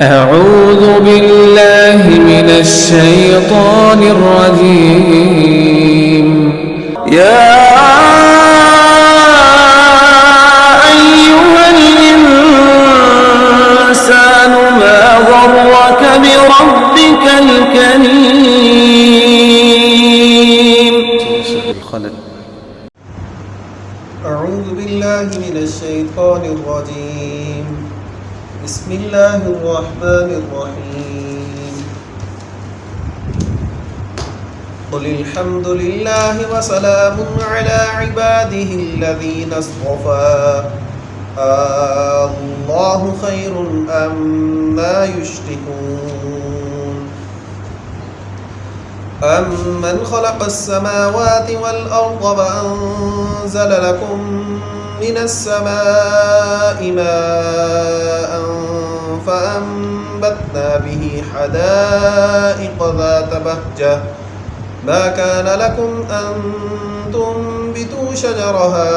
أعوذ بالله من الشيطان الرجيم يا أيها الإنسان ما غرك بربك الكريم. أعوذ بالله من الشيطان الرجيم بسم الله الرحمن الرحيم قل الحمد لله وسلام على عباده الذين اصطفى الله خير أما يشركون أمن خلق السماوات والأرض وأنزل لكم من السماء ماء فأنبتنا به حدائق ذات بهجة ما كان لكم أن تنبتوا شجرها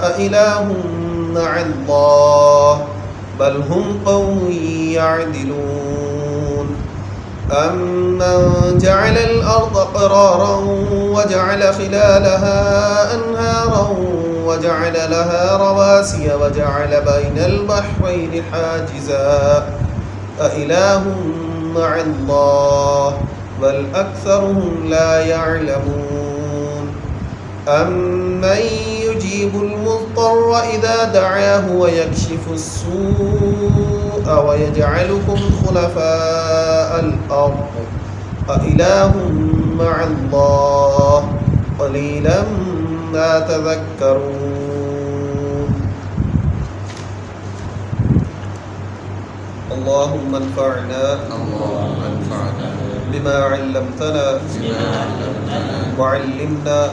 أإله مع الله بل هم قوم يعدلون أمن جعل الأرض قرارا وجعل خلالها أنهارا وجعل لها رواسي وجعل بين البحرين حاجزا أإله مع الله بل أكثرهم لا يعلمون أمن يجيب المضطر إذا دعاه ويكشف السوء ويجعلكم خلفاء الأرض أإله مع الله قليلا ما تذكرون اللهم انفعنا بما علمتنا وعلمنا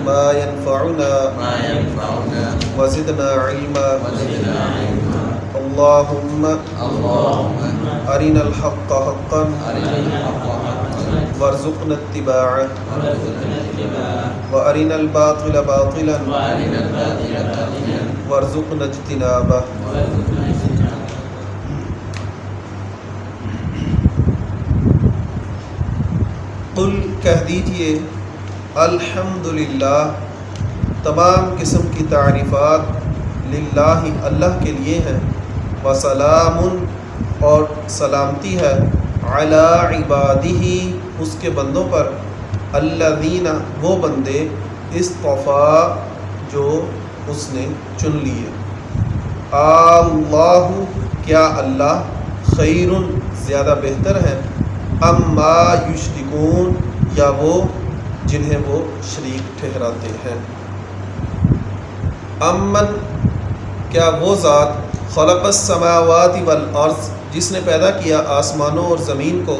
ما ينفعنا وزدنا علما اللهم أرنا الحق حقا وارزقنا اتباعه وأرنا الباطل باطلا وارزقنا اجتنابه قل کہہ دیجئے الحمدللہ تمام قسم کی تعریفات للہ اللہ کے لیے ہیں وسلام اور سلامتی ہے علی عبادہ اس کے بندوں پر الذین وہ بندے اصطفیٰ جو اس نے چن لیے اللہ کیا اللہ خیر زیادہ بہتر ہے اما یشرکون یا وہ جنہیں وہ شریک ٹھہراتے ہیں امن کیا وہ ذات خلق السماوات والارض جس نے پیدا کیا آسمانوں اور زمین کو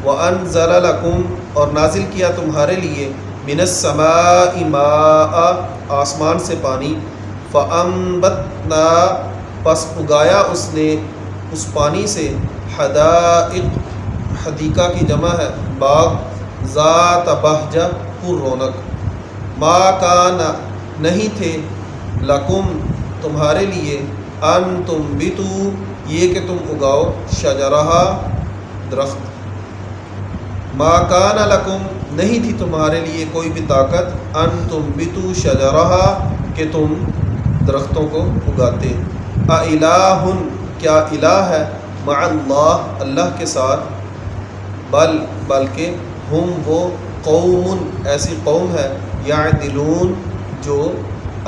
وانزل لکم اور نازل کیا تمہارے لیے من السماء ماء آسمان سے پانی فانبتنا پس اگایا اس نے اس پانی سے حدائق حدیقہ کی جمع ہے باغ ذات بہجہ پر رونق ما کان نہیں تھے لکم تمہارے لیے ان تنبتو یہ کہ تم اگاؤ شجرہا درخت ما کان لکم نہیں تھی تمہارے لیے کوئی بھی طاقت ان تنبتو شجرہا کہ تم درختوں کو اگاتے اِلٰہٌ کیا الہ ہے مع اللہ اللہ کے ساتھ بلکہ ہم وہ قوم ایسی قوم ہے یعدلون جو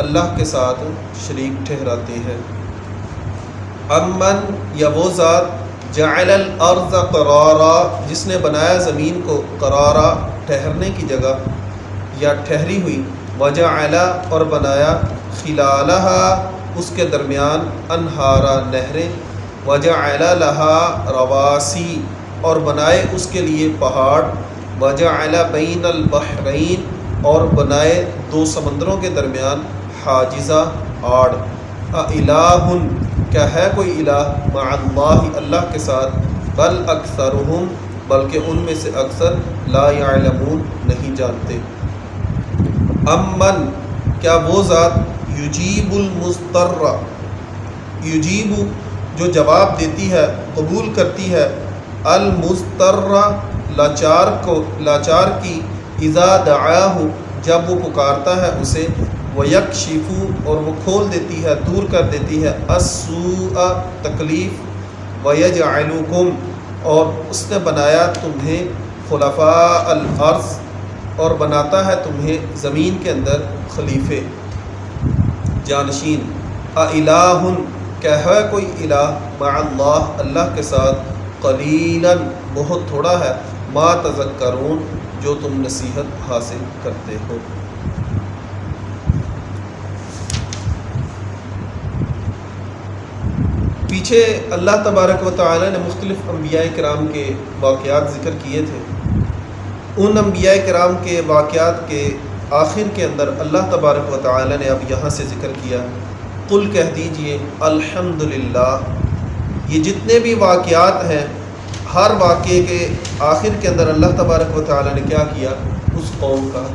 اللہ کے ساتھ شریک ٹھہراتے ہیں امن یا وہ ذات جعل الارض قرارا جس نے بنایا زمین کو قرارا ٹھہرنے کی جگہ یا ٹھہری ہوئی وجعل اور بنایا خلالہا اس کے درمیان انہارا نہریں وجعل لہا رواسی اور بنائے اس کے لیے پہاڑ وجعل بین البحرین اور بنائے دو سمندروں کے درمیان حاجزہ آڑ اِلٰہٌ کیا ہے کوئی الہ مع اللہ اللہ کے ساتھ بل اکثرہم بلکہ ان میں سے اکثر لا یعلمون نہیں جانتے امن کیا وہ ذات یجیب المضطر یجیب جو جواب دیتی ہے قبول کرتی ہے المضطر لاچار کی اذا دعاہ جب وہ پکارتا ہے اسے، ویکشف اور وہ کھول دیتی ہے، دور کر دیتی ہے، السوء تکلیف، ویجعلکم اور اس نے بنایا تمہیں خلفاء الارض اور بناتا ہے تمہیں زمین کے اندر خلیفے جانشین، اِلٰہ کیا ہے کوئی الہ مع اللہ اللہ کے ساتھ، قلیلا بہت تھوڑا ہے، ما تذکرون جو تم نصیحت حاصل کرتے ہو۔ پیچھے اللہ تبارک و تعالی نے مختلف انبیاء کرام کے واقعات ذکر کیے تھے، ان انبیاء کرام کے واقعات کے آخر کے اندر اللہ تبارک و تعالی نے اب یہاں سے ذکر کیا، قل کہہ دیجئے الحمدللہ، یہ جتنے بھی واقعات ہیں ہر واقعے کے آخر کے اندر اللہ تبارک و تعالی نے کیا کیا، اس قوم کا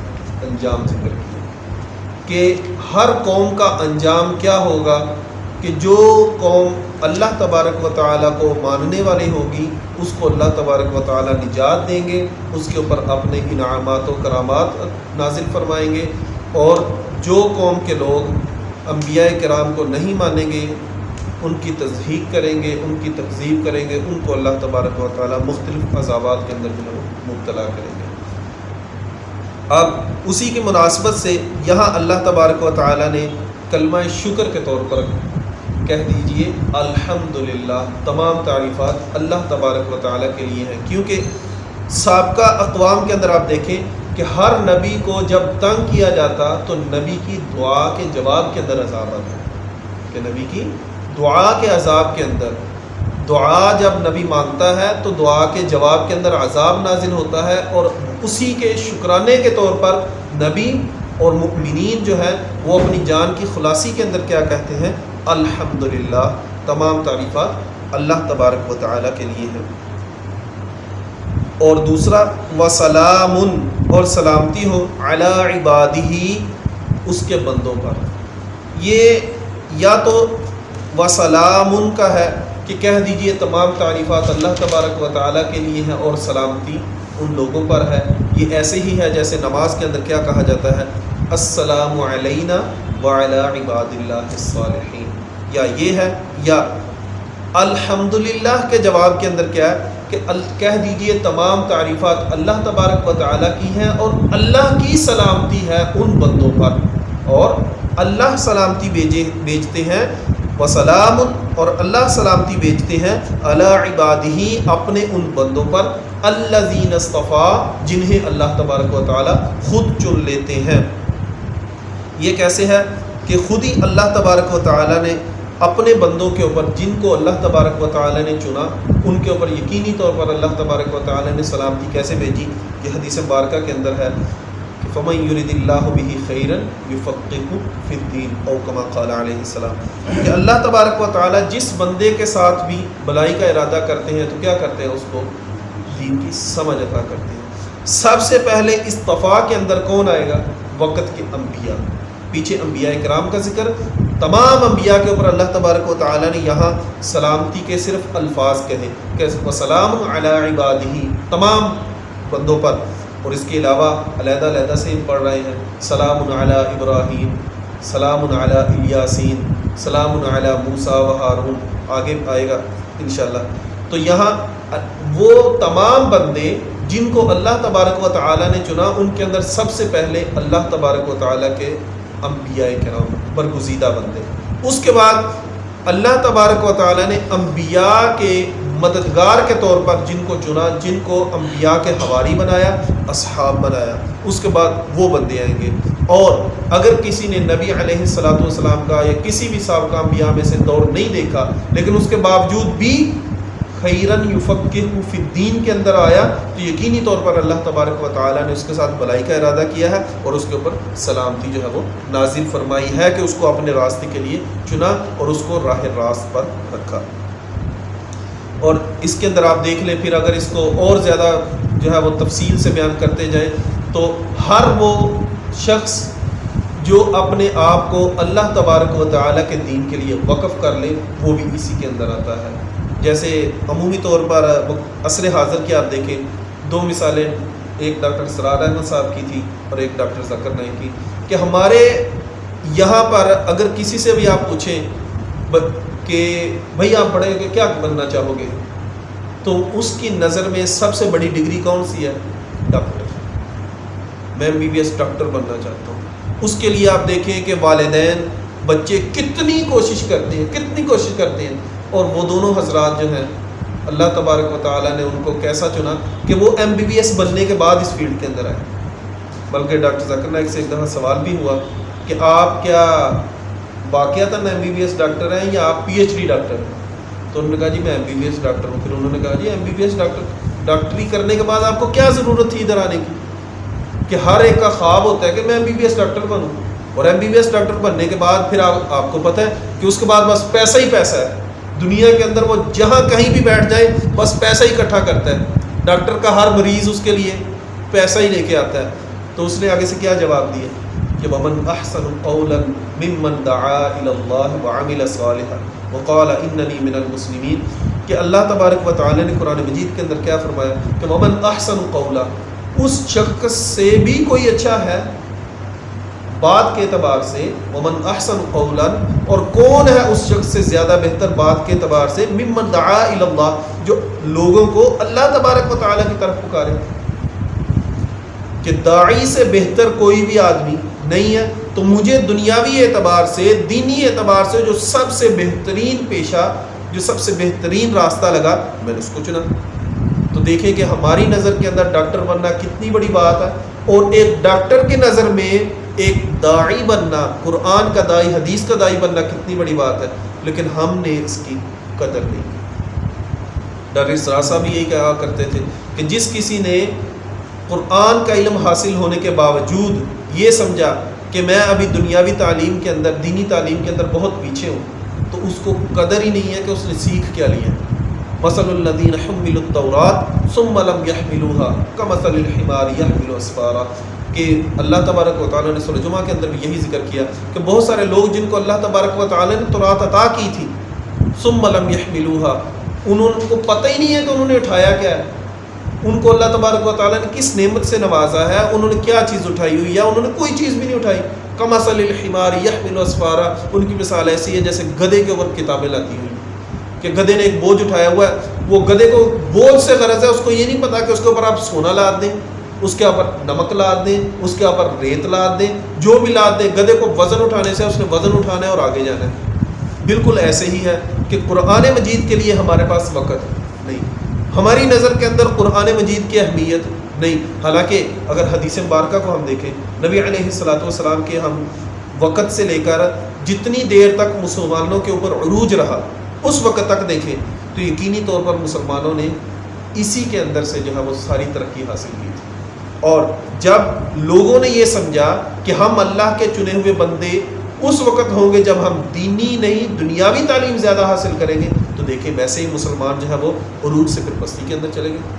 انجام ذکر کیا کہ ہر قوم کا انجام کیا ہوگا، کہ جو قوم اللہ تبارک و تعالیٰ کو ماننے والی ہوگی اس کو اللہ تبارک و تعالیٰ نجات دیں گے، اس کے اوپر اپنے انعامات و کرامات نازل فرمائیں گے، اور جو قوم کے لوگ انبیاء کرام کو نہیں مانیں گے، ان کی تصدیق کریں گے، ان کی تکذیب کریں گے، ان کو اللہ تبارک و تعالیٰ مختلف عذابات کے اندر جو ہے مبتلا کریں گے۔ اب اسی کی مناسبت سے یہاں اللہ تبارک و تعالیٰ نے کلمہ شکر کے طور پر کہہ دیجئے الحمدللہ، تمام تعریفات اللہ تبارک و تعالیٰ کے لیے ہیں، کیونکہ سابقہ اقوام کے اندر آپ دیکھیں کہ ہر نبی کو جب تنگ کیا جاتا تو نبی کی دعا کے جواب کے اندر عذاب آتا، کہ نبی کی دعا کے عذاب کے اندر، دعا جب نبی مانگتا ہے تو دعا کے جواب کے اندر عذاب نازل ہوتا ہے، اور اسی کے شکرانے کے طور پر نبی اور مؤمنین جو ہے وہ اپنی جان کی خلاصی کے اندر کیا کہتے ہیں، الحمدللہ، تمام تعریفات اللہ تبارک و تعالیٰ کے لیے ہیں۔ اور دوسرا وسلام، اور سلامتی ہو علی عبادہ، اس کے بندوں پر۔ یہ یا تو وسلام کا ہے کہ کہہ دیجئے تمام تعریفات اللہ تبارک و تعالیٰ کے لیے ہیں اور سلامتی ان لوگوں پر ہے، یہ ایسے ہی ہے جیسے نماز کے اندر کیا کہا جاتا ہے، السلام علینا وعلی عباد اللہ الصالحین، یا یہ ہے، یا الحمدللہ کے جواب کے اندر کیا ہے کہ کہہ دیجئے تمام تعریفات اللہ تبارک و تعالیٰ کی ہیں اور اللہ کی سلامتی ہے ان بندوں پر، اور اللہ سلامتی بھیجتے ہیں، وسلام، اور اللہ سلامتی بھیجتے ہیں علی عبادہ، اپنے ان بندوں پر، الذین اصطفیٰ، جنہیں اللہ تبارک و تعالیٰ خود چن لیتے ہیں۔ یہ کیسے ہے کہ خود ہی اللہ تبارک و تعالیٰ نے اپنے بندوں کے اوپر جن کو اللہ تبارک و تعالیٰ نے چنا ان کے اوپر یقینی طور پر اللہ تبارک و تعالیٰ نے سلامتی کیسے بھیجی، یہ حدیث مبارکہ کے اندر ہے کہ فَمَن يُرِدِ اللَّهُ بِهِ خَيْرًا يُفَقِّهْهُ فِي الدِّينِ، او کما قال علیہ السلام، کہ اللہ تبارک و تعالیٰ جس بندے کے ساتھ بھی بلائی کا ارادہ کرتے ہیں تو کیا کرتے ہیں، اس کو دین کی سمجھ عطا کرتے ہیں۔ سب سے پہلے اصطفاء کے اندر کون آئے گا، وقت کے انبیاء، پیچھے انبیاء کرام کا ذکر، تمام انبیاء کے اوپر اللہ تبارک و تعالیٰ نے یہاں سلامتی کے صرف الفاظ کہے کہ وسلام علی عبادہ، تمام بندوں پر، اور اس کے علاوہ علیحدہ علیحدہ سے ہم پڑھ رہے ہیں، سلام علی ابراہیم، سلام علی الیاسین، سلام علی موسیٰ و ہارون، آگے آئے گا انشاءاللہ۔ تو یہاں وہ تمام بندے جن کو اللہ تبارک و تعالیٰ نے چنا، ان کے اندر سب سے پہلے اللہ تبارک و تعالیٰ کے انبیاء کرام برگزیدہ بندے، اس کے بعد اللہ تبارک و تعالیٰ نے انبیاء کے مددگار کے طور پر جن کو چنا، جن کو انبیاء کے حواری بنایا، اصحاب بنایا، اس کے بعد وہ بندے آئیں گے۔ اور اگر کسی نے نبی علیہ الصلوۃ والسلام کا یا کسی بھی سابقہ انبیاء میں سے دور نہیں دیکھا لیکن اس کے باوجود بھی خیرن یفقہہ فی الدین کے اندر آیا تو یقینی طور پر اللہ تبارک و تعالیٰ نے اس کے ساتھ بھلائی کا ارادہ کیا ہے اور اس کے اوپر سلامتی جو ہے وہ نازل فرمائی ہے کہ اس کو اپنے راستے کے لیے چنا اور اس کو راہ راست پر رکھا۔ اور اس کے اندر آپ دیکھ لیں، پھر اگر اس کو اور زیادہ جو ہے وہ تفصیل سے بیان کرتے جائیں تو ہر وہ شخص جو اپنے آپ کو اللہ تبارک و تعالیٰ کے دین کے لیے وقف کر لے وہ بھی اسی کے اندر آتا ہے۔ جیسے عمومی طور پر عصر حاضر کی آپ دیکھیں 2 مثالیں، ایک ڈاکٹر اسرار احمد صاحب کی تھی اور ایک ڈاکٹر ذاکر نائک کی، کہ ہمارے یہاں پر اگر کسی سے بھی آپ پوچھیں کہ بھائی آپ بڑے ہو کے کیا بننا چاہو گے، تو اس کی نظر میں سب سے بڑی ڈگری کون سی ہے؟ ڈاکٹر۔ میں MBBS ڈاکٹر بننا چاہتا ہوں۔ اس کے لیے آپ دیکھیں کہ والدین بچے کتنی کوشش کرتے ہیں، اور وہ دونوں حضرات جو ہیں اللہ تبارک و تعالیٰ نے ان کو کیسا چنا کہ وہ MBBS بننے کے بعد اس فیلڈ کے اندر آئے۔ بلکہ ڈاکٹر ذاکر نائک سے ایک دفعہ سوال بھی ہوا کہ آپ کیا واقعتاً MBBS ڈاکٹر ہیں یا آپ PhD ڈاکٹر ہیں؟ تو انہوں نے کہا جی میں MBBS ڈاکٹر ہوں۔ پھر انہوں نے کہا جی MBBS ڈاکٹری کرنے کے بعد آپ کو کیا ضرورت تھی ادھر آنے کی؟ کہ ہر ایک کا خواب ہوتا ہے کہ میں MBBS ڈاکٹر بنوں، اور MBBS ڈاکٹر بننے کے بعد پھر آپ کو پتہ ہے کہ اس کے بعد بس پیسہ ہی پیسہ ہے۔ دنیا کے اندر وہ جہاں کہیں بھی بیٹھ جائے بس پیسہ ہی اکٹھا کرتا ہے۔ ڈاکٹر کا ہر مریض اس کے لیے پیسہ ہی لے کے آتا ہے۔ تو اس نے آگے سے کیا جواب دیا کہ وَمَنْ أَحْسَنُ قَوْلًا مِمَّنْ دَعَا إِلَى اللَّهِ وَعَمِلَ صَالِحًا وَقَالَ إِنَّنِي مِنَ الْمُسْلِمِينَ، کہ اللہ تبارک و تعالی نے قرآن مجید کے اندر کیا فرمایا کہ وَمَنْ أَحْسَنُ قَوْلًا، اس شخص سے بھی کوئی اچھا ہے بات کے اعتبار سے، ومن احسن قولا، اور کون ہے اس شخص سے زیادہ بہتر بات کے اعتبار سے، ممن دعا الی اللہ، جو لوگوں کو اللہ تبارک و تعالی کی طرف پکارے، کہ داعی سے بہتر کوئی بھی آدمی نہیں ہے۔ تو مجھے دنیاوی اعتبار سے، دینی اعتبار سے جو سب سے بہترین پیشہ، جو سب سے بہترین راستہ لگا، میں نے اس کو چنا۔ تو دیکھیں کہ ہماری نظر کے اندر ڈاکٹر بننا کتنی بڑی بات ہے، اور ایک ڈاکٹر کے نظر میں ایک داعی بننا، قرآن کا داعی، حدیث کا داعی بننا کتنی بڑی بات ہے، لیکن ہم نے اس کی قدر نہیں کی۔ ڈاکٹر اسرار صاحب بھی یہی کہا کرتے تھے کہ جس کسی نے قرآن کا علم حاصل ہونے کے باوجود یہ سمجھا کہ میں ابھی دنیاوی تعلیم کے اندر، دینی تعلیم کے اندر بہت پیچھے ہوں، تو اس کو قدر ہی نہیں ہے کہ اس نے سیکھ کیا لیا۔ مثل الذین حملوا التوراۃ ثم لم يحملوها كمثل الحمار يحمل اسفارا، کہ اللہ تبارک و تعالیٰ نے سورہ جمعہ کے اندر بھی یہی ذکر کیا کہ بہت سارے لوگ جن کو اللہ تبارک و تعالیٰ نے تورات عطا کی تھی، ثم لم يحملوها، انہوں کو پتہ ہی نہیں ہے کہ انہوں نے اٹھایا کیا ہے، ان کو اللہ تبارک و تعالیٰ نے کس نعمت سے نوازا ہے، انہوں نے کیا چیز اٹھائی ہوئی، یا انہوں نے کوئی چیز بھی نہیں اٹھائی۔ کمثل الحمار يحمل اسفارا، ان کی مثال ایسی ہے جیسے گدھے کے اوپر کتابیں لاتی ہوئی، کہ گدھے نے ایک بوجھ اٹھایا ہوا ہے، وہ گدھے کو بوجھ سے غرض ہے، اس کو یہ نہیں پتا کہ اس کے اوپر آپ سونا لاد دیں، اس کے اوپر نمک لاد دیں، اس کے اوپر ریت لاد دیں، جو بھی لاد دیں، گدھے کو وزن اٹھانے سے اس نے وزن اٹھانا ہے اور آگے جانا ہے۔ بالکل ایسے ہی ہے کہ قرآن مجید کے لیے ہمارے پاس وقت نہیں، ہماری نظر کے اندر قرآن مجید کی اہمیت نہیں۔ حالانکہ اگر حدیث مبارکہ کو ہم دیکھیں، نبی علیہ الصلوۃ والسلام کے ہم وقت سے لے کر جتنی دیر تک مسلمانوں کے اوپر عروج رہا، اس وقت تک دیکھیں تو یقینی طور پر مسلمانوں نے اسی کے اندر سے جو ہے وہ ساری ترقی حاصل کی تھی۔ اور جب لوگوں نے یہ سمجھا کہ ہم اللہ کے چنے ہوئے بندے اس وقت ہوں گے جب ہم دینی نہیں دنیاوی تعلیم زیادہ حاصل کریں گے، تو دیکھیں ویسے ہی مسلمان جو ہے وہ عروج سے پھر پستی کے اندر چلے گئے۔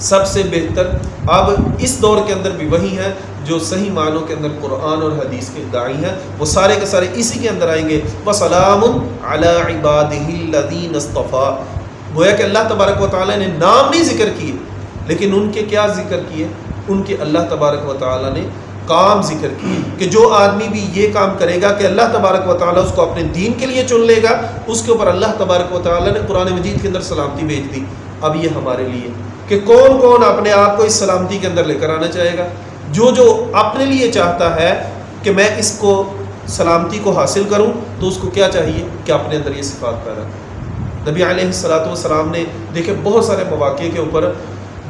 سب سے بہتر اب اس دور کے اندر بھی وہی ہیں جو صحیح معنوں کے اندر قرآن اور حدیث کے داعی ہیں، وہ سارے کے سارے اسی کے اندر آئیں گے۔ وَسَلَامٌ عَلَىٰ عِبَادِهِ الَّذِينَ اصْطَفَىٰ، گویا کہ اللہ تبارک و تعالیٰ نے نام نہیں ذکر کیے، لیکن ان کے کیا ذکر کیے؟ ان کے اللہ تبارک و تعالیٰ نے کام ذکر کیے، کہ جو آدمی بھی یہ کام کرے گا کہ اللہ تبارک و تعالیٰ اس کو اپنے دین کے لیے چن لے گا، اس کے اوپر اللہ تبارک و تعالیٰ نے قرآن مجید کے اندر سلامتی بھیج دی۔ اب یہ ہمارے لیے کہ کون کون اپنے آپ کو اس سلامتی کے اندر لے کر آنا چاہے گا۔ جو اپنے لیے چاہتا ہے کہ میں اس کو سلامتی کو حاصل کروں، تو اس کو کیا چاہیے کہ اپنے اندر یہ صفات پیدا کرے۔ نبی علیہ الصلوۃ والسلام نے دیکھے بہت سارے مواقع کے اوپر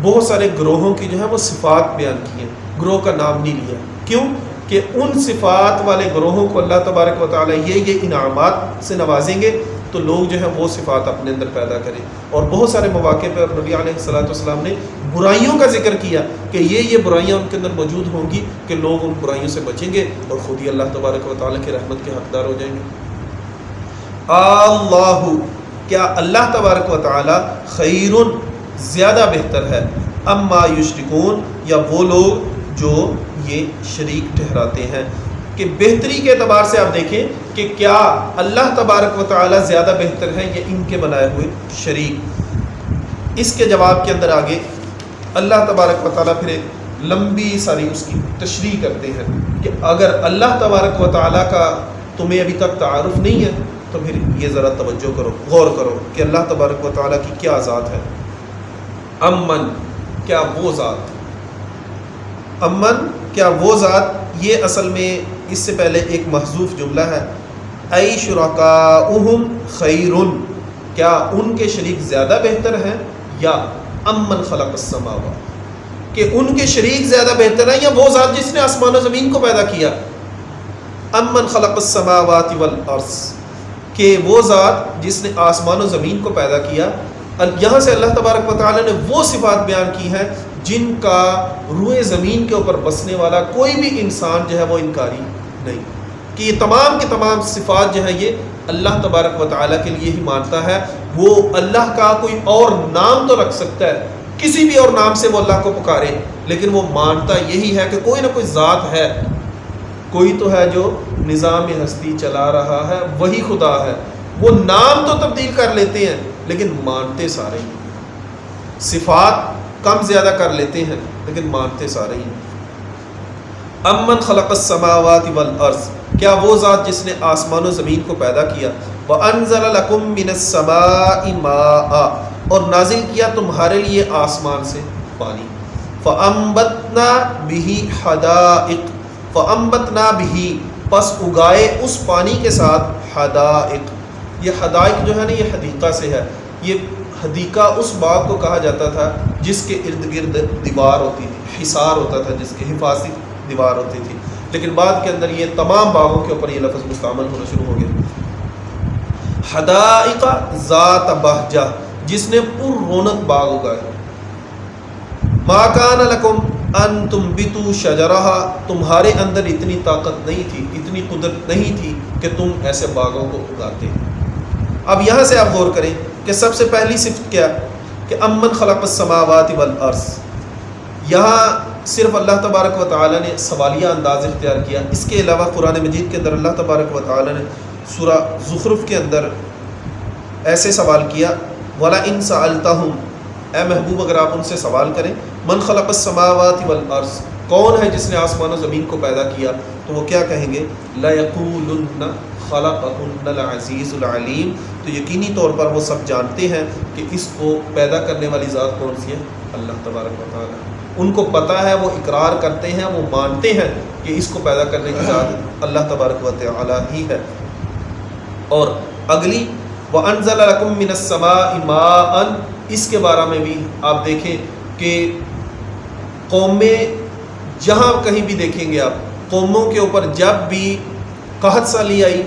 بہت سارے گروہوں کی جو ہے وہ صفات بیان کی ہیں، گروہ کا نام نہیں لیا۔ کیوں؟ کہ ان صفات والے گروہوں کو اللہ تبارک و تعالیٰ یہ انعامات سے نوازیں گے تو لوگ جو ہے وہ صفات اپنے اندر پیدا کریں۔ اور بہت سارے مواقع پر نبی علیہ الصلوۃ والسلام نے برائیوں کا ذکر کیا کہ یہ برائیاں ان کے اندر موجود ہوں گی کہ لوگ ان برائیوں سے بچیں گے اور خود ہی اللہ تبارک و تعالیٰ کی رحمت کے حقدار ہو جائیں گے۔ اللہ، کیا اللہ تبارک و تعالیٰ خیرٌ، زیادہ بہتر ہے، اما یشرکون، یا وہ لوگ جو یہ شریک ٹھہراتے ہیں۔ کہ بہتری کے اعتبار سے آپ دیکھیں کہ کہ کیا اللہ تبارک و تعالی زیادہ بہتر ہے یا ان کے بنائے ہوئے شریک؟ اس کے جواب کے اندر آگے اللہ تبارک و تعالی پھر ایک لمبی ساری اس کی تشریح کرتے ہیں کہ اگر اللہ تبارک و تعالی کا تمہیں ابھی تک تعارف نہیں ہے تو پھر یہ ذرا توجہ کرو، غور کرو کہ اللہ تبارک و تعالی کی کیا ذات ہے۔ امن، کیا وہ ذات، امن کیا وہ ذات، یہ اصل میں اس سے پہلے ایک محذوف جملہ ہے، ای شرکاؤہم خیرن، کیا ان کے شریک زیادہ بہتر ہیں، یا امن خلق السماوات، کہ ان کے شریک زیادہ بہتر ہیں یا وہ ذات جس نے آسمان و زمین کو پیدا کیا۔ امن خلق السماوات والارض، کہ وہ ذات جس نے آسمان و زمین کو پیدا کیا۔ یہاں سے اللہ تبارک و تعالی نے وہ صفات بیان کی ہیں جن کا روئے زمین کے اوپر بسنے والا کوئی بھی انسان جو ہے وہ انکاری نہیں، کہ یہ تمام کے تمام صفات جو ہیں یہ اللہ تبارک و تعالی کے لیے ہی مانتا ہے۔ وہ اللہ کا کوئی اور نام تو رکھ سکتا ہے، کسی بھی اور نام سے وہ اللہ کو پکارے، لیکن وہ مانتا یہی ہے کہ کوئی نہ کوئی ذات ہے، کوئی تو ہے جو نظام ہستی چلا رہا ہے، وہی خدا ہے۔ وہ نام تو تبدیل کر لیتے ہیں لیکن مانتے سارے ہی، صفات کم زیادہ کر لیتے ہیں لیکن مانتے سارے ہی۔ امن خلق السماوات والارض، کیا وہ ذات جس نے آسمان و زمین کو پیدا کیا، وانزل لکم من السماء ماء، اور نازل کیا تمہارے لیے آسمان سے پانی، فانبتنا به حدائق، فانبتنا به، پس اگائے اس پانی کے ساتھ، حدائق، یہ حدائق جو ہے نا یہ حدیقہ سے ہے، یہ حدیقہ اس باغ کو کہا جاتا تھا جس کے ارد گرد دیوار ہوتی تھی، حصار ہوتا تھا، جس کے حفاظتی دیوار ہوتی تھی، لیکن بعد کے اندر یہ تمام باغوں کے اوپر یہ لفظ مستعمل ہونا شروع ہو گیا۔ حدائق ذات بہجہ، جس نے پر رونق باغ اگائے۔ ما کان لکم ان تنبتوا شجرہا، تمہارے اندر اتنی طاقت نہیں تھی، اتنی قدرت نہیں تھی کہ تم ایسے باغوں کو اگاتے۔ اب یہاں سے آپ غور کریں کہ سب سے پہلی صفت کیا کہ امن خلق السماوات والارض، یہاں صرف اللہ تبارک و تعالی نے سوالیہ انداز اختیار کیا۔ اس کے علاوہ قرآن مجید کے اندر اللہ تبارک و تعالی نے سورہ زخرف کے اندر ایسے سوال کیا، وَلَئِن سَأَلْتَهُمْ، اے محبوب اگر آپ ان سے سوال کریں، من خلق السماوات والارض، کون ہے جس نے آسمان و زمین کو پیدا کیا، تو وہ کیا کہیں گے، لَيَقُولُنَّ خَلَقَهُنَّ الْعَزِيزُ الْعَلِيمُ، تو یقینی طور پر وہ سب جانتے ہیں کہ اس کو پیدا کرنے والی ذات کون سی ہے، اللہ تبارک و تعالی۔ ان کو پتہ ہے، وہ اقرار کرتے ہیں، وہ مانتے ہیں کہ اس کو پیدا کرنے کی ذات اللہ تبارک و تعالی ہی ہے۔ اور اگلی وَأَنزَلَ لَكُم مِّنَ السَّمَاءِ مَاءً، اس کے بارے میں بھی آپ دیکھیں کہ قومیں جہاں کہیں بھی دیکھیں گے آپ، قوموں کے اوپر جب بھی قحط سالی آئی،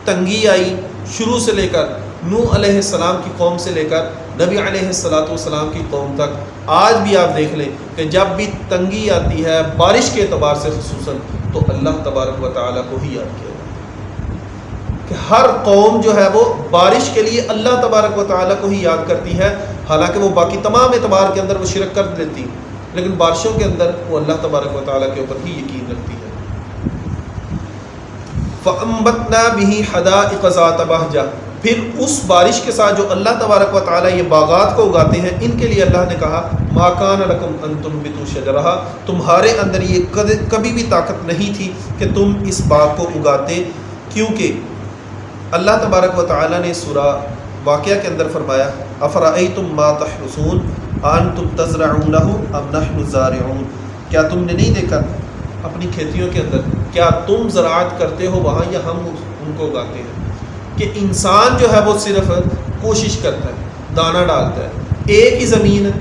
تنگی آئی، شروع سے لے کر نوح علیہ السلام کی قوم سے لے کر نبی علیہ السلام کی قوم تک، آج بھی آپ دیکھ لیں کہ جب بھی تنگی آتی ہے بارش کے اعتبار سے خصوصاً، تو اللہ تبارک و تعالیٰ کو ہی یاد کیا جاتا ہے، کہ ہر قوم جو ہے وہ بارش کے لیے اللہ تبارک و تعالیٰ کو ہی یاد کرتی ہے، حالانکہ وہ باقی تمام اعتبار کے اندر وہ شرک کر دیتی، لیکن بارشوں کے اندر وہ اللہ تبارک و تعالیٰ کے اوپر ہی یقین رکھتی ہے۔ فَأَنبَتْنَا بِهِ حَدَائِقَ ذَاتَ بَهْجَةٍ، پھر اس بارش کے ساتھ جو اللہ تبارک و تعالیٰ یہ باغات کو اگاتے ہیں، ان کے لیے اللہ نے کہا مَا كَانَ لَكُمْ أَن تُنبِتُوا شَجَرَهَا، تمہارے اندر یہ کبھی بھی طاقت نہیں تھی کہ تم اس باغ کو اگاتے، کیونکہ اللہ تبارک و تعالیٰ نے سورہ واقعہ کے اندر فرمایا أَفَرَأَيْتُم مَا تَحْرُثُونَ أَأَنتُمْ تَزْرَعُونَهُ أَمْ نَحْنُ الزَّارِعُونَ، کیا تم نے نہیں دیکھا اپنی کھیتیوں کے اندر، کیا تم زراعت کرتے ہو وہاں یا ہم ان کو اگاتے ہیں؟ کہ انسان جو ہے وہ صرف کوشش کرتا ہے، دانہ ڈالتا ہے، ایک ہی زمین ہے،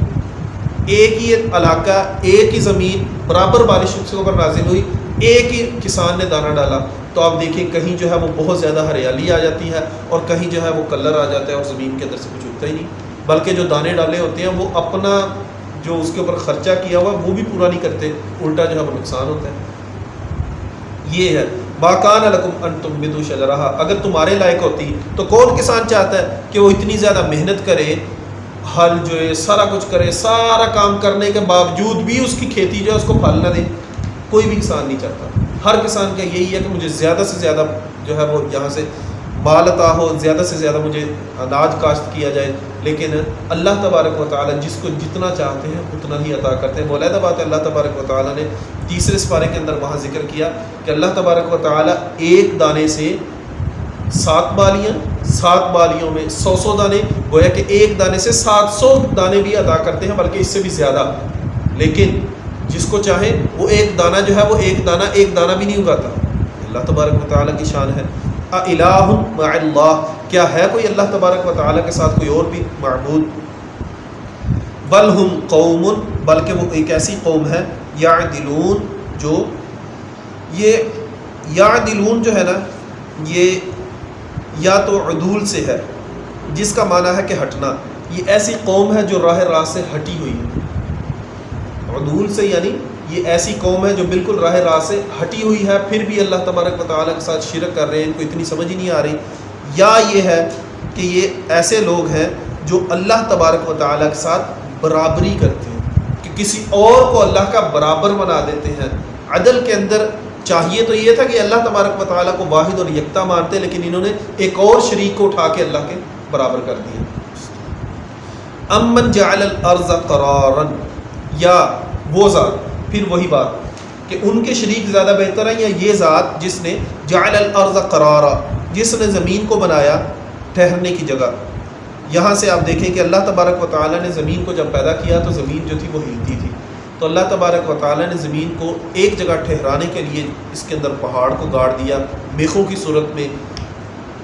ایک ہی علاقہ، ایک ہی زمین، برابر بارش اس کے اوپر نازل ہوئی، ایک ہی کسان نے دانہ ڈالا، تو آپ دیکھیں کہیں جو ہے وہ بہت زیادہ ہریالی آ جاتی ہے اور کہیں جو ہے وہ کلر آ جاتا ہے اور زمین کے اندر سے کچھ اگتا ہی نہیں، بلکہ جو دانے ڈالے ہوتے ہیں وہ اپنا جو اس کے اوپر خرچہ کیا ہوا وہ بھی پورا نہیں کرتے، الٹا جو ہے وہ نقصان ہوتا ہے۔ یہ ہے مَا كَانَ لَكُمْ أَن تُنبِتُوا شَجَرَهَا، اگر تمہارے لائق ہوتی تو کون کسان چاہتا ہے کہ وہ اتنی زیادہ محنت کرے، ہل جو ہے سارا کچھ کرے، سارا کام کرنے کے باوجود بھی اس کی کھیتی جو ہے اس کو پھل نہ دے؟ کوئی بھی کسان نہیں چاہتا، ہر کسان کا یہی ہے کہ مجھے زیادہ سے زیادہ جو ہے وہ یہاں سے مال عطا ہو، زیادہ سے زیادہ مجھے اناج کاشت کیا جائے، لیکن اللہ تبارک و تعالیٰ جس کو جتنا چاہتے ہیں اتنا ہی عطا کرتے ہیں۔ بالیدہ بات ہے، اللہ تبارک و تعالیٰ نے تیسرے سپارے کے اندر وہاں ذکر کیا کہ اللہ تبارک و تعالیٰ ایک دانے سے 7 بالیاں، 7 بالیوں میں 100 دانے، گویا کہ ایک دانے سے 700 دانے بھی عطا کرتے ہیں، بلکہ اس سے بھی زیادہ، لیکن جس کو چاہے وہ ایک دانہ جو ہے وہ ایک دانہ بھی نہیں اگاتا۔ اللہ تبارک و تعالیٰ کی شان ہے۔ اِلٰہٌ مع اللہ، کیا ہے کوئی اللہ تبارک و تعالیٰ کے ساتھ کوئی اور بھی معبود؟ بل ہم قوم، بلکہ وہ ایک ایسی قوم ہے، یعدلون، جو یہ یعدلون جو ہے نا، یہ یا تو عدول سے ہے جس کا معنی ہے کہ ہٹنا، یہ ایسی قوم ہے جو راہ راست سے ہٹی ہوئی ہے۔ عدول سے یعنی یہ ایسی قوم ہے جو بالکل راہ راست سے ہٹی ہوئی ہے، پھر بھی اللہ تبارک و تعالیٰ کے ساتھ شرک کر رہے ہیں، ان کو اتنی سمجھ ہی نہیں آ رہی۔ یا یہ ہے کہ یہ ایسے لوگ ہیں جو اللہ تبارک و تعالیٰ کے ساتھ برابری کرتے ہیں، کہ کسی اور کو اللہ کا برابر بنا دیتے ہیں۔ عدل کے اندر چاہیے تو یہ تھا کہ اللہ تبارک و تعالیٰ کو واحد اور یکتا مانتے، لیکن انہوں نے ایک اور شریک کو اٹھا کے اللہ کے برابر کر دیا۔ امن جعل الارض قرارا، یا وہ ذات، پھر وہی بات کہ ان کے شریک زیادہ بہتر ہیں یا یہ ذات جس نے جعل الارض قرارا، جس نے زمین کو بنایا ٹھہرنے کی جگہ۔ یہاں سے آپ دیکھیں کہ اللہ تبارک و تعالیٰ نے زمین کو جب پیدا کیا تو زمین جو تھی وہ ہلتی تھی، تو اللہ تبارک و تعالیٰ نے زمین کو ایک جگہ ٹھہرانے کے لیے اس کے اندر پہاڑ کو گاڑ دیا میخوں کی صورت میں،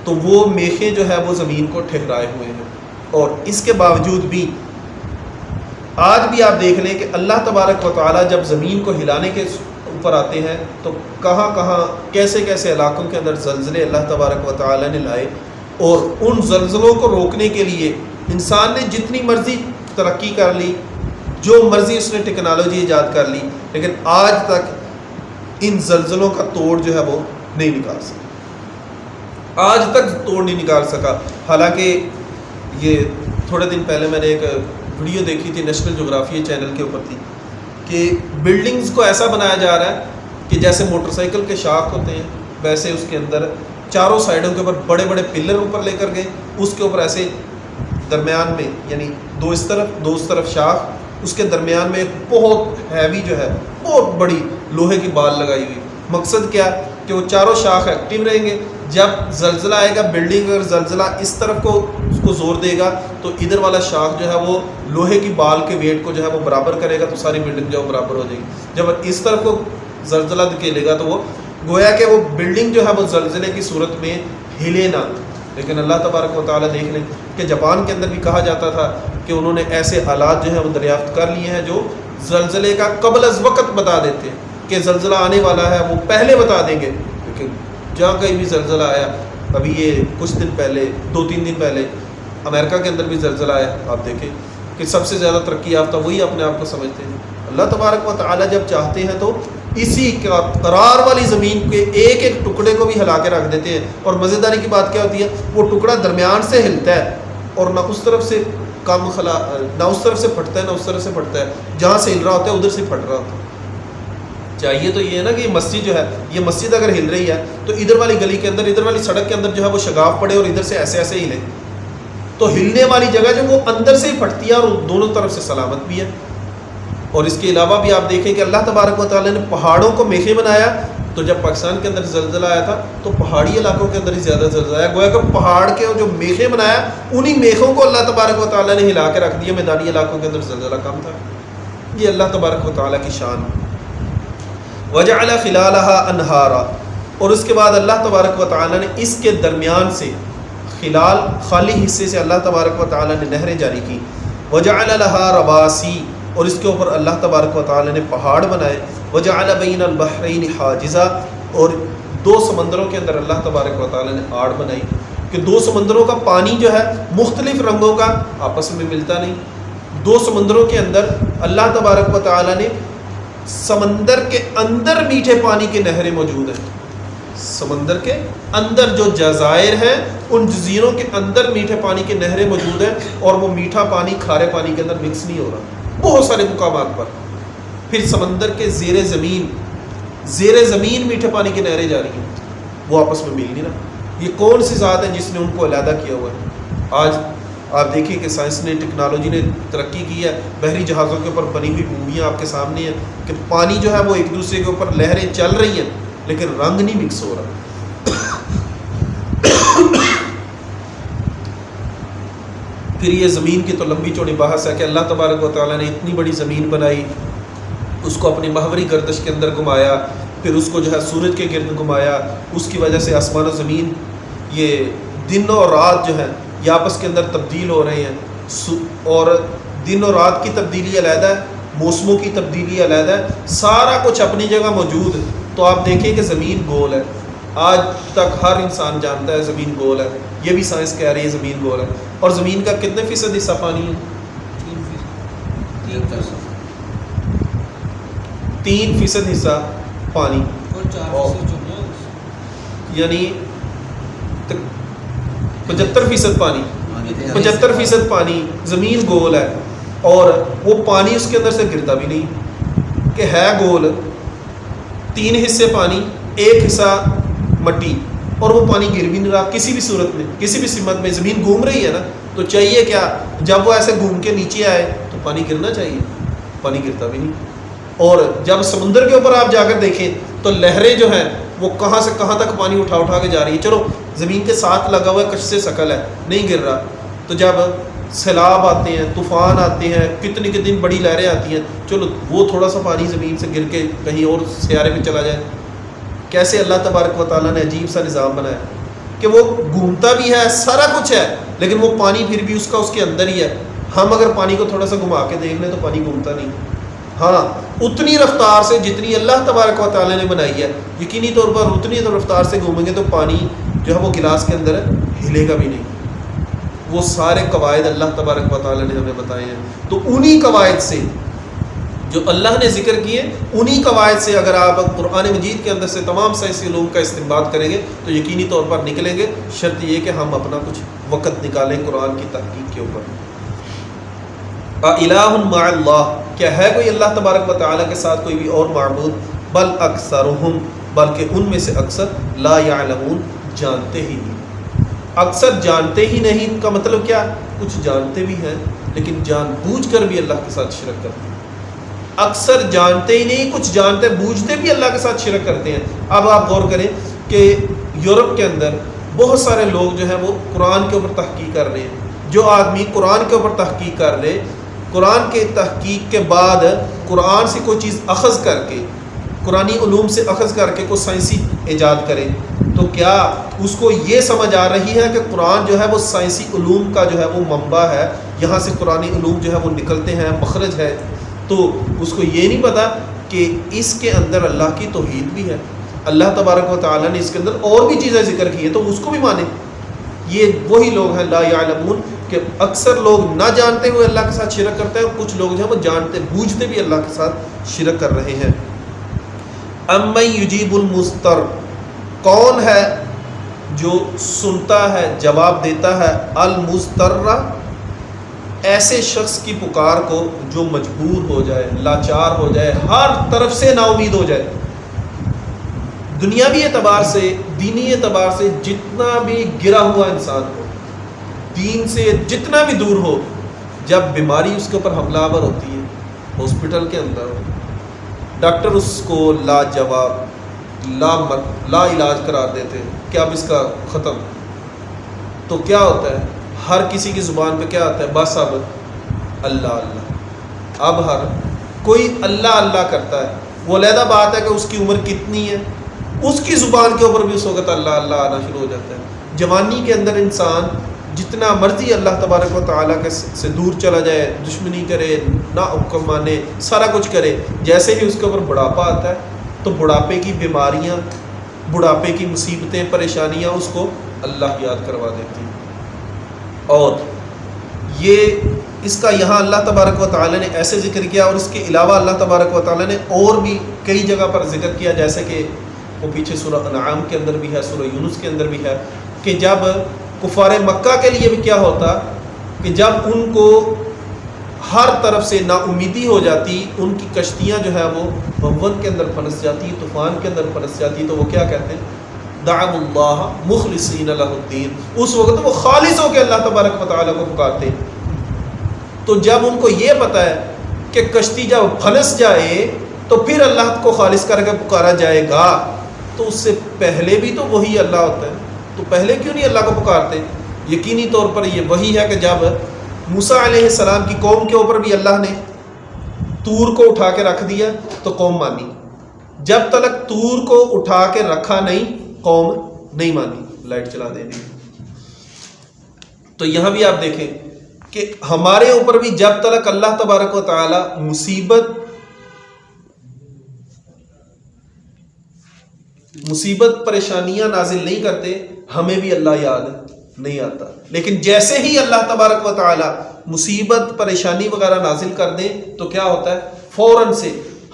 تو وہ میخیں جو ہے وہ زمین کو ٹھہرائے ہوئے ہیں۔ اور اس کے باوجود بھی آج بھی آپ دیکھ لیں کہ اللہ تبارک و تعالیٰ جب زمین کو ہلانے کے اوپر آتے ہیں تو کہاں کہاں کیسے کیسے علاقوں کے اندر زلزلے اللہ تبارک و تعالیٰ نے لائے، اور ان زلزلوں کو روکنے کے لیے انسان نے جتنی مرضی ترقی کر لی، جو مرضی اس نے ٹیکنالوجی ایجاد کر لی، لیکن آج تک ان زلزلوں کا توڑ جو ہے وہ نہیں نکال سکا، آج تک توڑ نہیں نکال سکا۔ حالانکہ یہ تھوڑے دن پہلے میں نے ایک ویڈیو دیکھی تھی، نیشنل جغرافیہ چینل کے اوپر تھی، کہ بلڈنگز کو ایسا بنایا جا رہا ہے کہ جیسے موٹر سائیکل کے شاخ ہوتے ہیں ویسے اس کے اندر چاروں سائڈوں کے اوپر بڑے بڑے پلر اوپر لے کر گئے، اس کے اوپر ایسے درمیان میں یعنی دو اس طرف شاخ، اس کے درمیان میں ایک بہت ہیوی جو ہے بہت بڑی لوہے کی بال لگائی ہوئی۔ مقصد کیا کہ وہ چاروں شاخ ایکٹیو رہیں گے، جب زلزلہ آئے گا، بلڈنگ اگر زلزلہ اس طرف کو اس کو زور دے گا تو ادھر والا شاخ جو ہے وہ لوہے کی بال کے ویٹ کو جو ہے وہ برابر کرے گا، تو ساری بلڈنگ جو ہے برابر ہو جائے گی۔ جب اس طرف کو زلزلہ دھکیلے گا تو وہ گویا کہ وہ بلڈنگ جو ہے وہ زلزلے کی صورت میں ہلے نہ۔ لیکن اللہ تبارک و تعالیٰ دیکھ لیں کہ جاپان کے اندر بھی کہا جاتا تھا کہ انہوں نے ایسے آلات جو ہیں وہ دریافت کر لیے ہیں جو زلزلے کا قبل از وقت بتا دیتے ہیں کہ زلزلہ آنے والا ہے، وہ پہلے بتا دیں گے۔ لیکن جہاں کہیں بھی زلزلہ آیا، ابھی یہ کچھ دن پہلے 2-3 دن پہلے امریکہ کے اندر بھی زلزلہ آیا، آپ دیکھیں کہ سب سے زیادہ ترقی یافتہ وہی اپنے آپ کو سمجھتے ہیں۔ اللہ تبارک و تعالیٰ جب چاہتے ہیں تو اسی قرار والی زمین کے ایک ایک ٹکڑے کو بھی ہلا کے رکھ دیتے ہیں، اور مزیداری کی بات کیا ہوتی ہے، وہ ٹکڑا درمیان سے ہلتا ہے اور نہ اس طرف سے نہ اس طرف سے پھٹتا ہے نہ اس طرف سے پھٹتا ہے، جہاں سے ہل رہا ہوتا ہے ادھر سے پھٹ رہا ہوتا ہے۔ چاہیے تو یہ ہے نا کہ یہ مسجد جو ہے، یہ مسجد اگر ہل رہی ہے تو ادھر والی گلی کے اندر، ادھر والی سڑک کے اندر جو ہے وہ شگاف پڑے اور ادھر سے ایسے ایسے ہلے، تو ہلنے والی جگہ جو وہ اندر سے ہی پھٹتی ہے اور دونوں طرف سے سلامت بھی ہے۔ اور اس کے علاوہ بھی آپ دیکھیں کہ اللہ تبارک و تعالیٰ نے پہاڑوں کو میخیں بنایا، تو جب پاکستان کے اندر زلزلہ آیا تھا تو پہاڑی علاقوں کے اندر ہی زیادہ زلزلہ آیا، گویا کہ پہاڑ کے جو میخیں بنایا انہی میخوں کو اللہ تبارک و تعالیٰ نے ہلا کے رکھ دیا، میدانی علاقوں کے اندر زلزلہ کم تھا۔ یہ اللہ تبارک و تعالیٰ کی شان۔ وجعل خلالها انہارا، اور اس کے بعد اللہ تبارک و تعالیٰ نے اس کے درمیان سے خالی حصے سے اللہ تبارک و تعالیٰ نے نہریں جاری کی۔ وجعل لها رواسی، اور اس کے اوپر اللہ تبارک و تعالیٰ نے پہاڑ بنائے۔ وجعل بین البحرین حاجزا، اور 2 سمندروں کے اندر اللہ تبارک و تعالیٰ نے آڑ بنائی کہ 2 سمندروں کا پانی جو ہے مختلف رنگوں کا آپس میں ملتا نہیں۔ 2 سمندروں کے اندر اللہ تبارک و تعالیٰ نے سمندر کے اندر میٹھے پانی کی نہریں موجود ہیں، سمندر کے اندر جو جزائر ہیں ان جزیروں کے اندر میٹھے پانی کی نہریں موجود ہیں، اور وہ میٹھا پانی کھارے پانی کے اندر مکس نہیں ہو رہا بہت سارے مقامات پر۔ پھر سمندر کے زیر زمین میٹھے پانی کی نہریں جاری ہیں۔ وہ آپس میں مل نہیں رہا۔ یہ کون سی ذات ہے جس نے ان کو علیحدہ کیا ہوا ہے؟ آج آپ دیکھیں کہ سائنس نے، ٹیکنالوجی نے ترقی کی ہے، بحری جہازوں کے اوپر بنی ہوئی موویاں آپ کے سامنے ہیں کہ پانی جو ہے وہ ایک دوسرے کے اوپر لہریں چل رہی ہیں لیکن رنگ نہیں مکس ہو رہا۔ پھر یہ زمین کی تو لمبی چوڑی بحث ہے کہ اللہ تبارک و تعالیٰ نے اتنی بڑی زمین بنائی، اس کو اپنی محوری گردش کے اندر گھمایا، پھر اس کو جو ہے سورج کے گرد گھمایا، اس کی وجہ سے آسمان و زمین، یہ دن اور رات جو ہے یہ آپس کے اندر تبدیل ہو رہے ہیں، اور دن اور رات کی تبدیلی علیحدہ ہے، موسموں کی تبدیلی علیحدہ ہے، سارا کچھ اپنی جگہ موجود ہے۔ تو آپ دیکھیں کہ زمین گول ہے، آج تک ہر انسان جانتا ہے زمین گول ہے، یہ بھی سائنس کہہ رہی ہے زمین گول ہے، اور زمین کا کتنے فیصد حصہ پانی ہے؟ 3% حصہ پانی، یعنی 75% پانی، 75% پانی، زمین گول ہے، اور وہ پانی اس کے اندر سے گرتا بھی نہیں کہ ہے گول، 3 حصے پانی، 1 حصہ مٹی، اور وہ پانی گر بھی نہیں رہا کسی بھی صورت میں، کسی بھی سمت میں۔ زمین گھوم رہی ہے نا، تو چاہیے کیا، جب وہ ایسے گھوم کے نیچے آئے تو پانی گرنا چاہیے، پانی گرتا بھی نہیں۔ اور جب سمندر کے اوپر آپ جا کر دیکھیں تو لہریں جو ہیں وہ کہاں سے کہاں تک پانی اٹھا اٹھا کے جا رہی ہے، چلو زمین کے ساتھ لگا ہوا ہے، کچھ سے شکل ہے، نہیں گر رہا۔ تو جب سیلاب آتے ہیں، طوفان آتے ہیں، کتنی کتنی بڑی لہریں آتی ہیں، چلو وہ تھوڑا سا پانی زمین سے گر کے کہیں اور سیارے پہ چلا جائے۔ کیسے اللہ تبارک و تعالیٰ نے عجیب سا نظام بنایا کہ وہ گھومتا بھی ہے، سارا کچھ ہے، لیکن وہ پانی پھر بھی اس کے اندر ہی ہے۔ ہم اگر پانی کو تھوڑا سا گھما کے دیکھ لیں تو پانی گھومتا نہیں، ہاں اتنی رفتار سے جتنی اللہ تبارک و تعالیٰ نے بنائی ہے، یقینی طور پر اتنی رفتار سے گھومیں گے تو پانی جو ہے وہ گلاس کے اندر ہلے گا بھی نہیں۔ وہ سارے قواعد اللہ تبارک و تعالیٰ نے ہمیں بتائے ہیں، تو انہی قواعد سے جو اللہ نے ذکر کیے، انہی قواعد سے اگر آپ قرآن مجید کے اندر سے تمام سائنسی علوم کا استنباط کریں گے تو یقینی طور پر نکلیں گے، شرط یہ کہ ہم اپنا کچھ وقت نکالیں قرآن کی تحقیق کے اوپر۔ الہ مع اللہ، کیا ہے کوئی اللہ تبارک و تعالیٰ کے ساتھ کوئی بھی اور معبود؟ بل اکثرہم، بلکہ ان میں سے اکثر، لا یعلمون، جانتے ہی نہیں۔ اکثر جانتے ہی نہیں کا مطلب کیا؟ کچھ جانتے بھی ہیں لیکن جان بوجھ کر بھی اللہ کے ساتھ شرک کرتے ہیں۔ اکثر جانتے ہی نہیں، کچھ جانتے بوجھتے بھی اللہ کے ساتھ شرک کرتے ہیں۔ اب آپ غور کریں کہ یورپ کے اندر بہت سارے لوگ جو ہیں وہ قرآن کے اوپر تحقیق کر رہے ہیں۔ جو آدمی قرآن کے اوپر تحقیق کر رہے، قرآن کے تحقیق کے بعد قرآن سے کوئی چیز اخذ کر کے، قرآنی علوم سے اخذ کر کے کوئی سائنسی ایجاد کرے، تو کیا اس کو یہ سمجھ آ رہی ہے کہ قرآن جو ہے وہ سائنسی علوم کا جو ہے وہ منبع ہے، یہاں سے قرآنی علوم جو ہے وہ نکلتے ہیں، مخرج ہے؟ تو اس کو یہ نہیں پتا کہ اس کے اندر اللہ کی توحید بھی ہے، اللہ تبارک و تعالیٰ نے اس کے اندر اور بھی چیزیں ذکر کی ہیں، تو اس کو بھی مانے۔ یہ وہی لوگ ہیں لا یعلمون، کہ اکثر لوگ نہ جانتے ہوئے اللہ کے ساتھ شرک کرتے ہیں، اور کچھ لوگ جو ہیں وہ جانتے بوجھتے بھی اللہ کے ساتھ شرک کر رہے ہیں۔ امن یجیب المضطر، کون ہے جو سنتا ہے، جواب دیتا ہے، المضطر، ایسے شخص کی پکار کو جو مجبور ہو جائے، لاچار ہو جائے، ہر طرف سے نا امید ہو جائے، دنیاوی اعتبار سے، دینی اعتبار سے جتنا بھی گرا ہوا انسان ہو، دین سے جتنا بھی دور ہو، جب بیماری اس کے اوپر حملہ آور ہوتی ہے، ہاسپٹل کے اندر ڈاکٹر اس کو لاجواب، لا علاج قرار دیتے کہ اب اس کا ختم، تو کیا ہوتا ہے؟ ہر کسی کی زبان پہ کیا آتا ہے؟ بس اب اللہ اللہ، اب ہر کوئی اللہ اللہ کرتا ہے۔ وہ علیحدہ بات ہے کہ اس کی عمر کتنی ہے، اس کی زبان کے اوپر بھی اس وقت اللہ اللہ آنا شروع ہو جاتا ہے۔ جوانی کے اندر انسان جتنا مرضی اللہ تبارک و تعالیٰ کے سے دور چلا جائے، دشمنی کرے، نا حکم مانے، سارا کچھ کرے، جیسے ہی اس کے اوپر بڑھاپا آتا ہے تو بڑھاپے کی بیماریاں، بڑھاپے کی مصیبتیں، پریشانیاں اس کو اللہ یاد کروا دیتی ہیں۔ اور یہ اس کا یہاں اللہ تبارک و تعالیٰ نے ایسے ذکر کیا، اور اس کے علاوہ اللہ تبارک و تعالیٰ نے اور بھی کئی جگہ پر ذکر کیا، جیسے کہ وہ پیچھے سورہ انعام کے اندر بھی ہے، سورہ یونس کے اندر بھی ہے، کہ جب کفار مکہ کے لیے بھی کیا ہوتا کہ جب ان کو ہر طرف سے نا امیدی ہو جاتی، ان کی کشتیاں جو ہے وہ بھون کے اندر پھنس جاتی، طوفان کے اندر پھنس جاتی، تو وہ کیا کہتے ہیں؟ دعوا اللہ مخلصین لہ الدین، اس وقت وہ خالص ہو کے اللہ تبارک و تعالیٰ کو پکارتے. تو جب ان کو یہ پتہ ہے کہ کشتی جب پھنس جائے تو پھر اللہ کو خالص کر کے پکارا جائے گا، تو اس سے پہلے بھی تو وہی اللہ ہوتا ہے، تو پہلے کیوں نہیں اللہ کو پکارتے؟ یقینی طور پر یہ وہی ہے کہ جب موسیٰ علیہ السلام کی قوم کے اوپر بھی اللہ نے طور کو اٹھا کے رکھ دیا تو قوم مانی، جب تک طور کو اٹھا کے رکھا نہیں قوم نہیں مانی. لائٹ چلا دیں گے. تو یہاں بھی آپ دیکھیں کہ ہمارے اوپر بھی جب تک اللہ تبارک و تعالی مصیبت پریشانیاں نازل نہیں کرتے ہمیں بھی اللہ یاد نہیں آتا. لیکن جیسے ہی اللہ تبارک و تعالی مصیبت پریشانی وغیرہ نازل کر دیں تو کیا ہوتا ہے؟ فوراً سے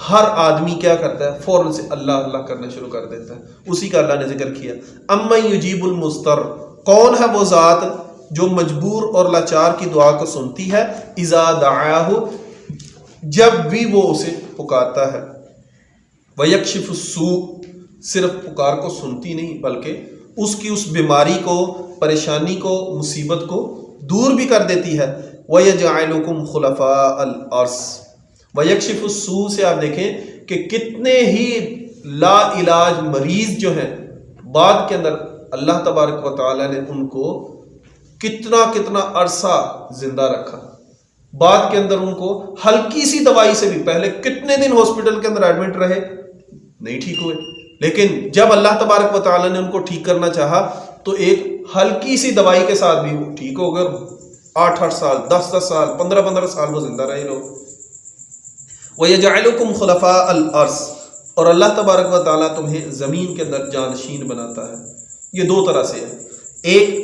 ہر آدمی کیا کرتا ہے؟ فوراً سے اللہ اللہ کرنا شروع کر دیتا ہے. اسی کا اللہ نے ذکر کیا. امن یجیب المضطر، کون ہے وہ ذات جو مجبور اور لاچار کی دعا کو سنتی ہے، اذا دعاہ، جب بھی وہ اسے پکارتا ہے، ویکشف السوء، صرف پکار کو سنتی نہیں بلکہ اس کی اس بیماری کو، پریشانی کو، مصیبت کو دور بھی کر دیتی ہے. وَيَجْعَلُكُمْ خُلَفَاءَ الْأَرْضِ، وَيَكْشِفُ السُّوءَ سے آپ دیکھیں کہ کتنے ہی لا علاج مریض جو ہیں بعد کے اندر اللہ تبارک و تعالی نے ان کو کتنا عرصہ زندہ رکھا. بعد کے اندر ان کو ہلکی سی دوائی سے بھی، پہلے کتنے دن ہاسپٹل کے اندر ایڈمٹ رہے، نہیں ٹھیک ہوئے، لیکن جب اللہ تبارک و تعالی نے ان کو ٹھیک کرنا چاہا تو ایک ہلکی سی دوائی کے ساتھ بھی وہ ٹھیک ہو گئے. 8 سال، 10 سال، 15 سال وہ زندہ رہے لوگ. وَيَجْعَلُكُمْ خُلَفَاءَ الْأَرْضِ، اور اللہ تبارک و تعالیٰ تمہیں زمین کے اندر جانشین بناتا ہے. یہ دو طرح سے ہے. ایک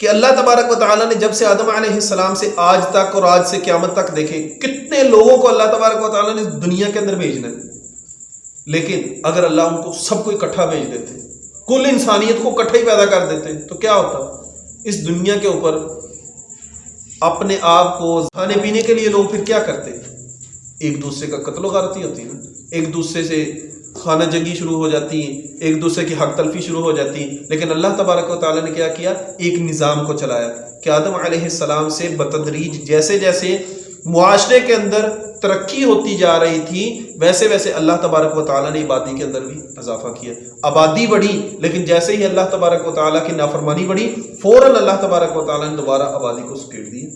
کہ اللہ تبارک و تعالیٰ نے جب سے آدم علیہ السلام سے آج تک اور آج سے قیامت تک دیکھیں کتنے لوگوں کو اللہ تبارک و تعالیٰ نے دنیا کے اندر بھیجنا ہے، لیکن اگر اللہ ان کو سب کو اکٹھا بھیج دیتے، کل انسانیت کو اکٹھا ہی پیدا کر دیتے تو کیا ہوتا؟ اس دنیا کے اوپر اپنے آپ کو کھانے پینے کے لیے لوگ پھر کیا کرتے؟ ایک دوسرے کا قتل و غارتی ہوتی ہے، ایک دوسرے سے خانہ جنگی شروع ہو جاتی ہیں، ایک دوسرے کی حق تلفی شروع ہو جاتی ہیں. لیکن اللہ تبارک و تعالیٰ نے کیا کیا؟ ایک نظام کو چلایا کہ آدم علیہ السلام سے بتدریج جیسے جیسے معاشرے کے اندر ترقی ہوتی جا رہی تھی ویسے ویسے اللہ تبارک و تعالیٰ نے آبادی کے اندر بھی اضافہ کیا. آبادی بڑھی، لیکن جیسے ہی اللہ تبارک و تعالیٰ کی نافرمانی بڑھی فوراً اللہ تبارک و تعالیٰ نے دوبارہ آبادی کو سکیڑ دیا.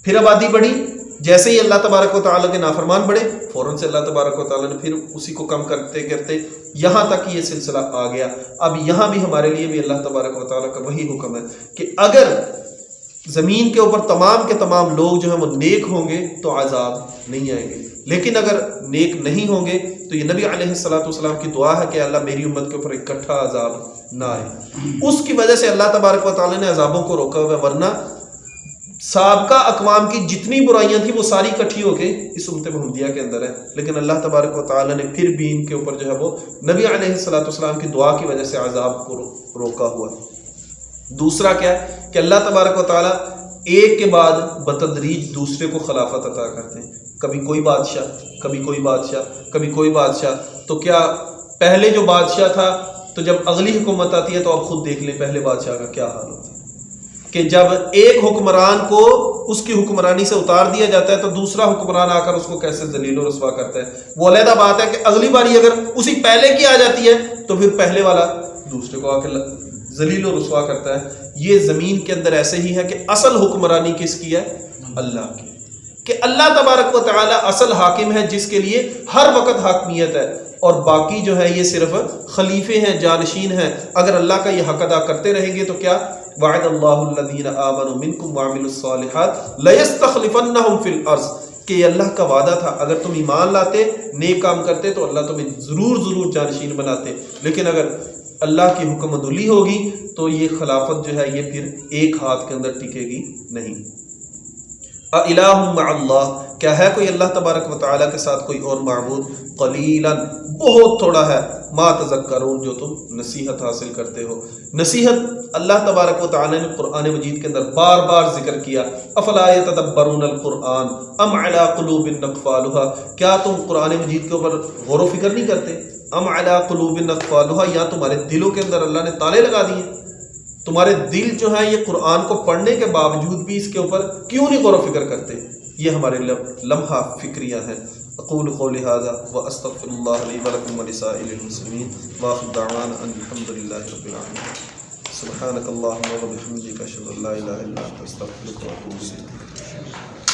پھر آبادی بڑھی، جیسے ہی اللہ تبارک و تعالیٰ کے نافرمان بڑھے فوراً سے اللہ تبارک و تعالیٰ نے پھر اسی کو کم کرتے کرتے یہاں تک یہ سلسلہ آ گیا. اب یہاں بھی ہمارے لیے بھی اللہ تبارک و تعالیٰ کا وہی حکم ہے کہ اگر زمین کے اوپر تمام کے تمام لوگ جو ہیں وہ نیک ہوں گے تو عذاب نہیں آئیں گے، لیکن اگر نیک نہیں ہوں گے تو یہ نبی علیہ السلام کی دعا ہے کہ اللہ میری امت کے اوپر اکٹھا عذاب نہ آئے. اس کی وجہ سے اللہ تبارک و تعالیٰ نے عذابوں کو روکا ہوا، ورنہ سابقہ اقوام کی جتنی برائیاں تھیں وہ ساری اکٹھی ہو کے اس امت محمدیہ کے اندر ہے، لیکن اللہ تبارک و تعالیٰ نے پھر بھی ان کے اوپر جو ہے وہ نبی علیہ السلام کی دعا کی وجہ سے عذاب کو روکا ہوا. دوسرا کیا ہے کہ اللہ تبارک و تعالیٰ ایک کے بعد بتدریج دوسرے کو خلافت عطا کرتے ہیں. کبھی کوئی بادشاہ، کبھی کوئی بادشاہ، کبھی کوئی بادشاہ. تو کیا پہلے جو بادشاہ تھا تو جب اگلی حکومت آتی ہے تو آپ خود دیکھ لیں پہلے بادشاہ کا کیا حال ہوتا ہے کہ جب ایک حکمران کو اس کی حکمرانی سے اتار دیا جاتا ہے تو دوسرا حکمران آ کر اس کو کیسے ذلیل و رسوا کرتا ہے. وہ علیحدہ بات ہے کہ اگلی باری اگر اسی پہلے کی آ جاتی ہے تو پھر پہلے والا دوسرے کو آ کے ذلیل و رسوا کرتا ہے. یہ زمین کے اندر ایسے ہی ہے کہ اصل حکمرانی کس کی ہے؟ اللہ کی. کہ اللہ تبارک و تعالی اصل حاکم ہے جس کے لیے ہر وقت حاکمیت ہے، اور باقی جو ہے یہ صرف خلیفے ہیں، جانشین ہیں. اگر اللہ کا یہ حق ادا کرتے رہیں گے تو کیا؟ وعد اللہ الذین آمنوا منکم وعملوا الصالحات لیستخلفنہم فی الارض، کہ یہ اللہ کا وعدہ تھا اگر تم ایمان لاتے، نیک کام کرتے تو اللہ تمہیں ضرور جانشین بناتے. لیکن اگر اللہ کی حکم عدولی ہوگی تو یہ خلافت جو ہے یہ پھر ایک ہاتھ کے اندر ٹکے گی نہیں. الہ مع اللہ، کیا ہے کوئی اللہ تبارک و تعالیٰ کے ساتھ کوئی اور معبود؟ قلیلا، بہت تھوڑا ہے، ما تذکرون، جو تم نصیحت حاصل کرتے ہو. نصیحت اللہ تبارک و تعالیٰ نے قرآن مجید کے اندر بار بار ذکر کیا. افلا یتدبرون القرآن ام علی قلوب اقفالها، کیا تم قرآن مجید کے اوپر غور و فکر نہیں کرتے؟ ام علی قلوب اقفالها، یا تمہارے دلوں کے اندر اللہ نے تالے لگا دیے؟ تمہارے دل جو ہیں یہ قرآن کو پڑھنے کے باوجود بھی اس کے اوپر کیوں نہیں غور و فکر کرتے؟ یہ ہمارے لمحہ فکریاں ہیں۔ اقول قولی ھذا واستغفر اللہ لی ولکم ولسائر المسلمین واخر دعوانا ان الحمد للہ رب العالمین۔ سبحانک اللہم وبحمدک اشہد ان لا الہ الا انت استغفرک واتوب الیک۔